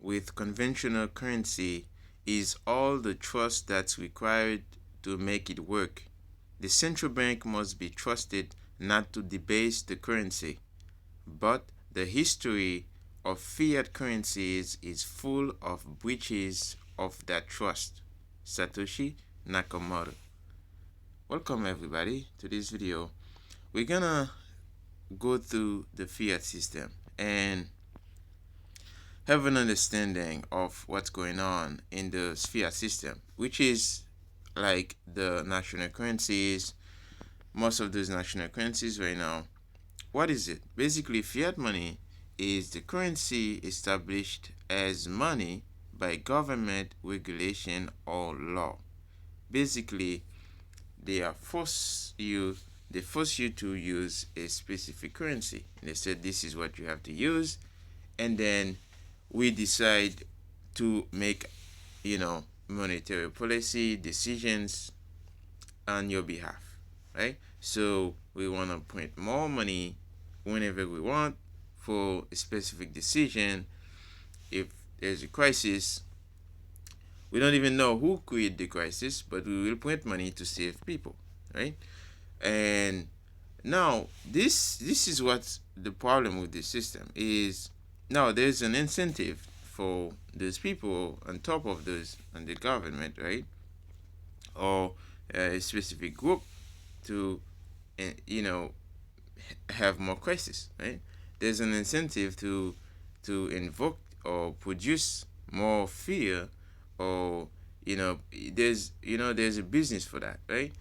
with conventional currency is all the trust that's required to make it work. The central bank must be trusted not to debase the currency, but the history of fiat currencies is full of breaches of that trust. Satoshi Nakamoto. Welcome everybody to this video. We're gonna go through the fiat system and have an understanding of what's going on in the fiat system, which is like the national currencies, most of those national currencies right now. What is it? Basically, fiat money is the currency established as money by government regulation or law. Basically, they force you to use a specific currency. And they said this is what you have to use, and then we decide to make, monetary policy decisions on your behalf, right? So we want to print more money whenever we want for a specific decision. If there's a crisis, we don't even know who created the crisis, but we will print money to save people, right? And now this is what the problem with this system is. Now there's an incentive for those people on top of those and the government, right, or a specific group to, have more crisis, right? There's an incentive to invoke or produce more fear, or there's a business for that, right?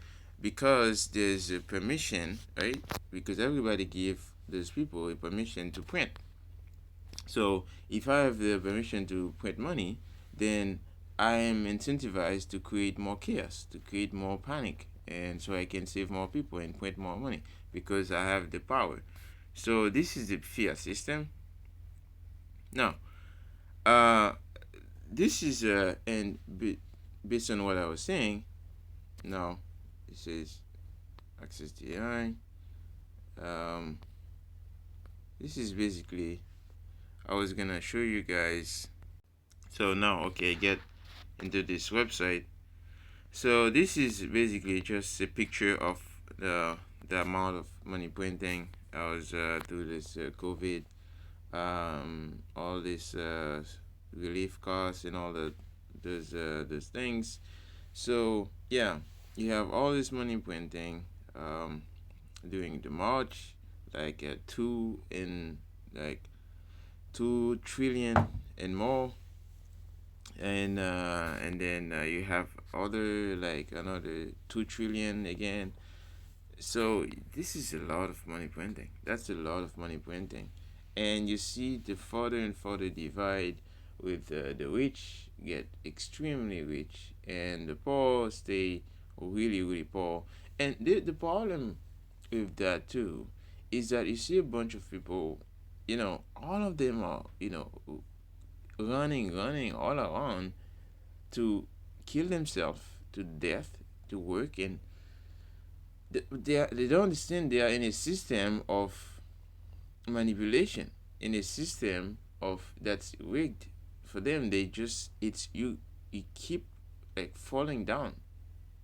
Because there's a permission, right? Because everybody give those people a permission to print. So if I have the permission to print money, then I am incentivized to create more chaos, to create more panic, and so I can save more people and print more money because I have the power. So this is the fiat system. Now, this is based on what I was saying. Now, it says access DI. This is basically, I was gonna show you guys. So now, okay, get into this website. So this is basically just a picture of the amount of money printing. I was through this COVID, all this relief costs and all those things. So yeah, you have all this money printing during the March, like 2 trillion and more, and then you have other like another 2 trillion again. So this is a lot of money printing. That's a lot of money printing, and you see the further and further divide with the rich get extremely rich and the poor stay really really poor. And the problem with that too is that you see a bunch of people, all of them are, running all around to kill themselves to death to work, and they don't understand they are in a system of manipulation, in a system of that's rigged for them. They just it's you keep like falling down,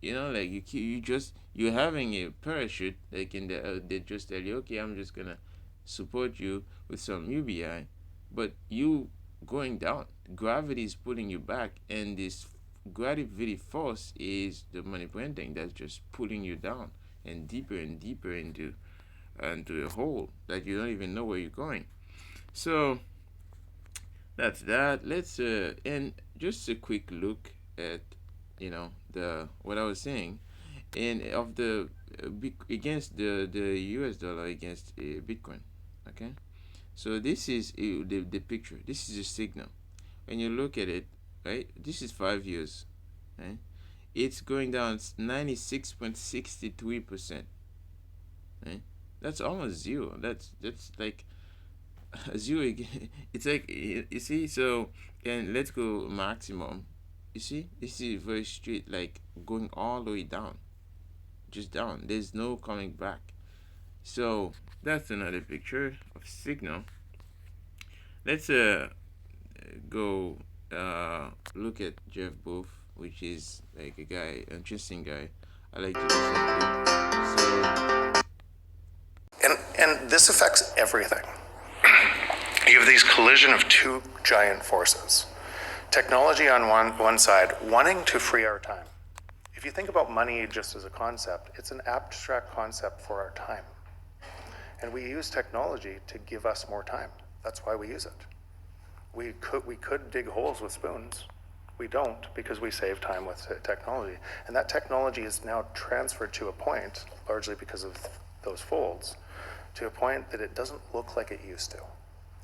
like you're having a parachute, like in the they just tell you, okay, I'm just gonna support you with some UBI, but you going down, gravity is pulling you back, and this gravity force is the money printing that's just pulling you down and deeper into a hole that you don't even know where you're going. So that's that. Let's and just a quick look at the what I was saying, and of the against the US dollar against Bitcoin. Okay, so this is the picture. This is a signal. When you look at it, right, this is 5 years, right? It's going down 96.63%, right? That's almost zero. That's like zero again. It's like, you see. So and let's go maximum. You see, this is very straight, like going all the way down, just down. There's no coming back. So that's another picture of signal. Let's go look at Jeff Booth, which is like a guy, interesting guy. I like to listen to. So And this affects everything. You have these collision of two giant forces. Technology on one side, wanting to free our time. If you think about money just as a concept, it's an abstract concept for our time. And we use technology to give us more time. That's why we use it. We could dig holes with spoons. We don't, because we save time with technology. And that technology is now transferred to a point, largely because of those folds, to a point that it doesn't look like it used to.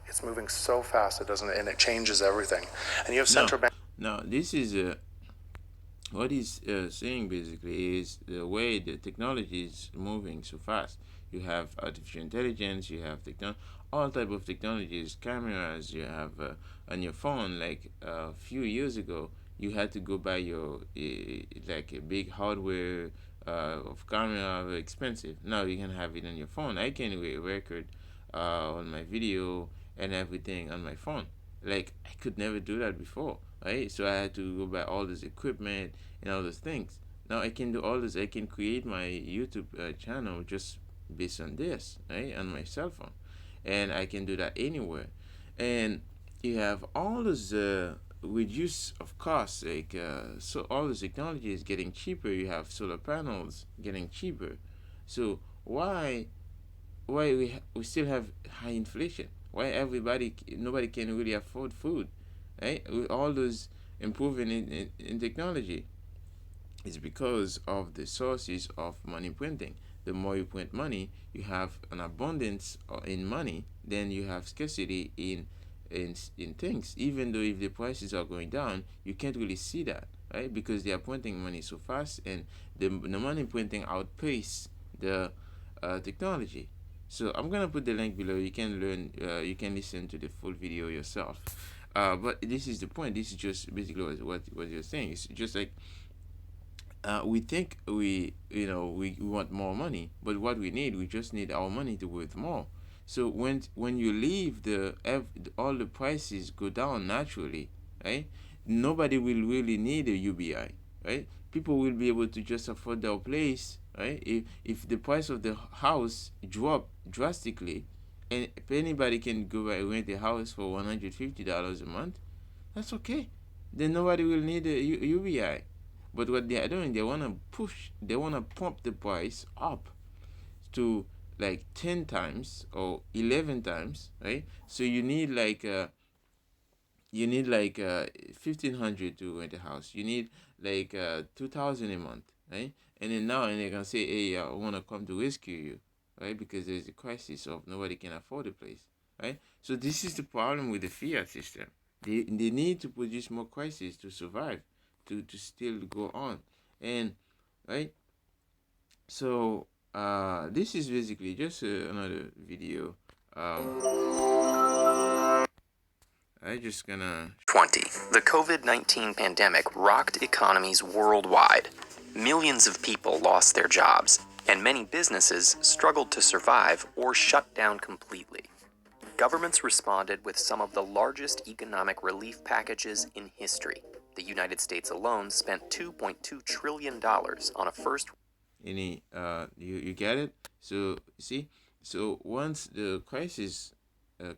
It's moving so fast, and it changes everything. And you have central bank. now this is what he's saying basically is the way the technology is moving so fast. You have artificial intelligence, you have all type of technologies, cameras. You have on your phone. Like a few years ago, you had to go buy your like a big hardware of camera, very expensive. Now you can have it on your phone. I can record on my video and everything on my phone. Like I could never do that before, right? So I had to go buy all this equipment and all those things. Now I can do all this. I can create my YouTube channel just based on this, right, on my cell phone, and I can do that anywhere. And you have all this reduce of costs, like so all this technology is getting cheaper. You have solar panels getting cheaper. So why we still have high inflation? Why nobody can really afford food, right? With all those improving in technology, it's because of the sources of money printing. The more you print money, you have an abundance in money, then you have scarcity in things. Even though if the prices are going down, you can't really see that, right? Because they are printing money so fast, and the money printing outpace the technology. So I'm gonna put the link below. You can learn. You can listen to the full video yourself. But this is the point. This is just basically what you're saying. It's just like we think we want more money, but what we just need our money to worth more. So when you leave all the prices go down naturally, right? Nobody will really need a UBI, right? People will be able to just afford their place, right? If the price of the house drop drastically, and if anybody can go and rent a house for $150 a month, that's okay. Then nobody will need a UBI. But what they are doing, they wanna pump the price up to like 10 times or 11 times, right? So you need like 1,500 to rent a house. You need like 2,000 a month, right? And then now and they're gonna say, hey, I wanna come to rescue you, right? Because there's a crisis of nobody can afford a place, right? So this is the problem with the fiat system. They need to produce more crises to survive, to still go on, and right. So this is basically just another video. I just gonna 20. The COVID-19 pandemic rocked economies worldwide. Millions of people lost their jobs, and many businesses struggled to survive or shut down completely. Governments responded with some of the largest economic relief packages in history. The United States alone spent $2.2 trillion on a first. You get it. So see, so once the crisis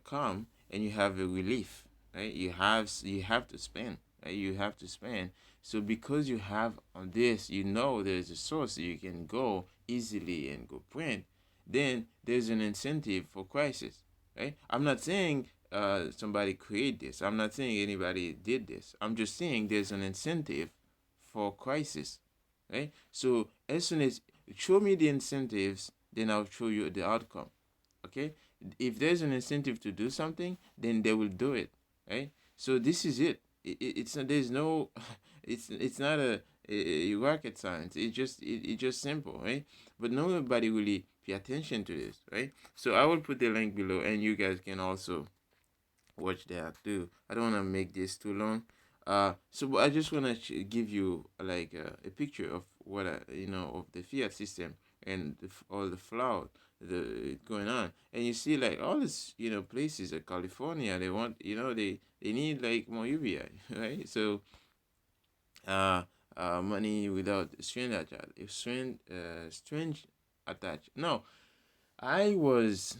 come and you have a relief, right? You have to spend, right? You have to spend. So because you have on this, there's a source that you can go easily and go print. Then there's an incentive for crisis, right? I'm not saying somebody created this. I'm not saying anybody did this. I'm just saying there's an incentive for crisis, right? So as soon as show me the incentives, then I'll show you the outcome. Okay? If there's an incentive to do something, then they will do it, right? So this is it. It's not, there's no it's not a rocket science. It's just simple, right? But nobody really pay attention to this, right? So I will put the link below, and you guys can also watch that too. I don't want to make this too long. So I just want to give you like a picture of what of the fiat system and all the the going on, and you see like all these places like California, they want they need like more UBI, right? So uh, money without strange attached. No, I was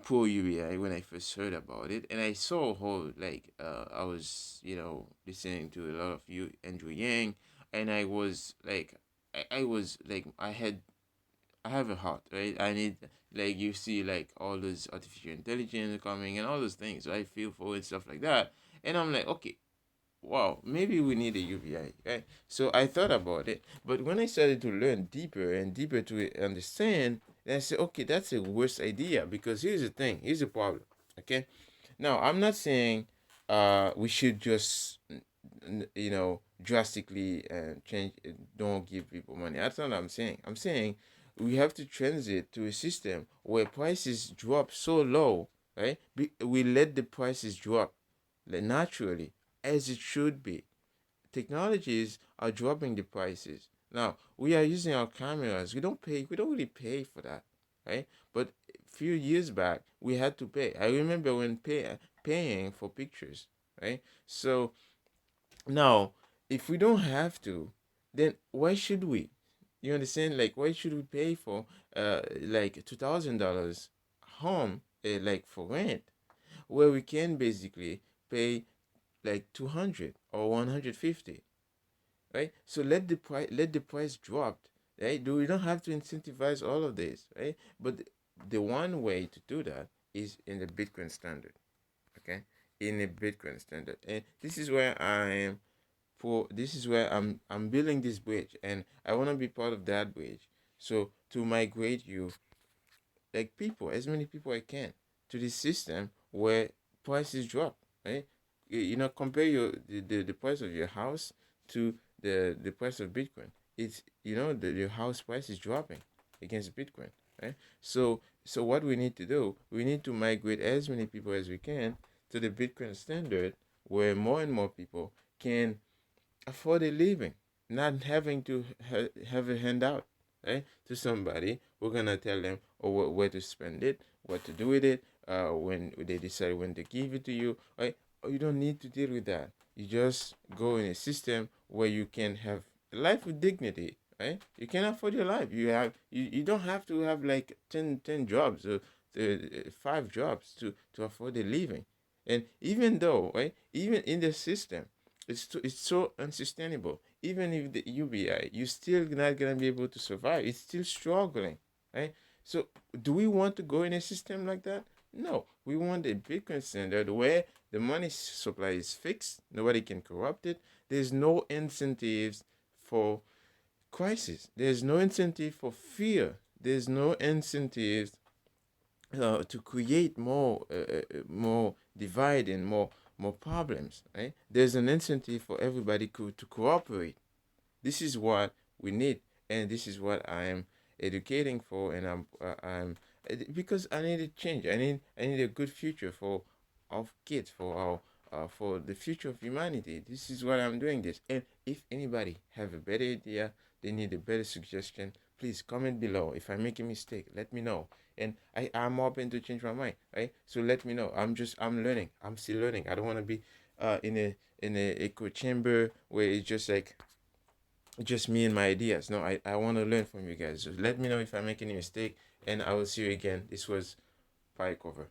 pro UBI when I first heard about it, and I saw how like I was listening to a lot of you Andrew Yang, and I was like I was like I have a heart, right? I need like you see like all those artificial intelligence coming and all those things. So I feel for it and stuff like that, and I'm like okay, wow, maybe we need a UBI, right? So I thought about it, but when I started to learn deeper and deeper to understand, then I said, okay, that's a worse idea because here's the thing, here's the problem, okay? Now I'm not saying we should just drastically change, don't give people money. That's not what I'm saying. I'm saying we have to transit to a system where prices drop so low, right? We let the prices drop like, naturally as it should be. Technologies are dropping the prices. Now we are using our cameras. We don't really pay for that, right? But a few years back we had to pay. I remember when paying for pictures, right? So now if we don't have to, then why should we? You understand? Like why should we pay for like $2,000 home like for rent where we can basically pay like 200 or 150, right? So let the price drop, right? We don't have to incentivize all of this, right? But the one way to do that is in the Bitcoin standard, okay? In a Bitcoin standard, and this is where I'm building this bridge, and I want to be part of that bridge. So to migrate you like people, as many people I can, to this system where prices drop, right? Compare the price of your house to the price of Bitcoin. It's your house price is dropping against Bitcoin, right? So what we need to do, we need to migrate as many people as we can to the Bitcoin standard, where more and more people can afford a living, not having to have a handout, right? To somebody, we're gonna tell them where to spend it, what to do with it, when they decide when to give it to you, right? You don't need to deal with that. You just go in a system where you can have a life with dignity, right? You can afford your life. You don't have to have like 10 jobs or 5 jobs to afford a living. And even though, right, even in the system, it's so unsustainable. Even if the UBI, you're still not gonna be able to survive. It's still struggling, right? So, do we want to go in a system like that? No, we want a Bitcoin standard where the money supply is fixed. Nobody can corrupt it. There's no incentives for crisis. There's no incentive for fear. There's no incentives to create more divide and more problems, right? There's an incentive for everybody to cooperate. This is what we need, and this is what I am educating for, and I'm because I need a change. I need a good future for our kids, for the future of humanity. This is what I'm doing this. And if anybody have a better idea, they need a better suggestion, please comment below. If I make a mistake, let me know. And I'm open to change my mind, right? So let me know. I'm learning. I'm still learning. I don't want to be in a echo chamber where it's just me and my ideas. No, I want to learn from you guys. So let me know if I make any mistake, and I will see you again. This was Pie Cover.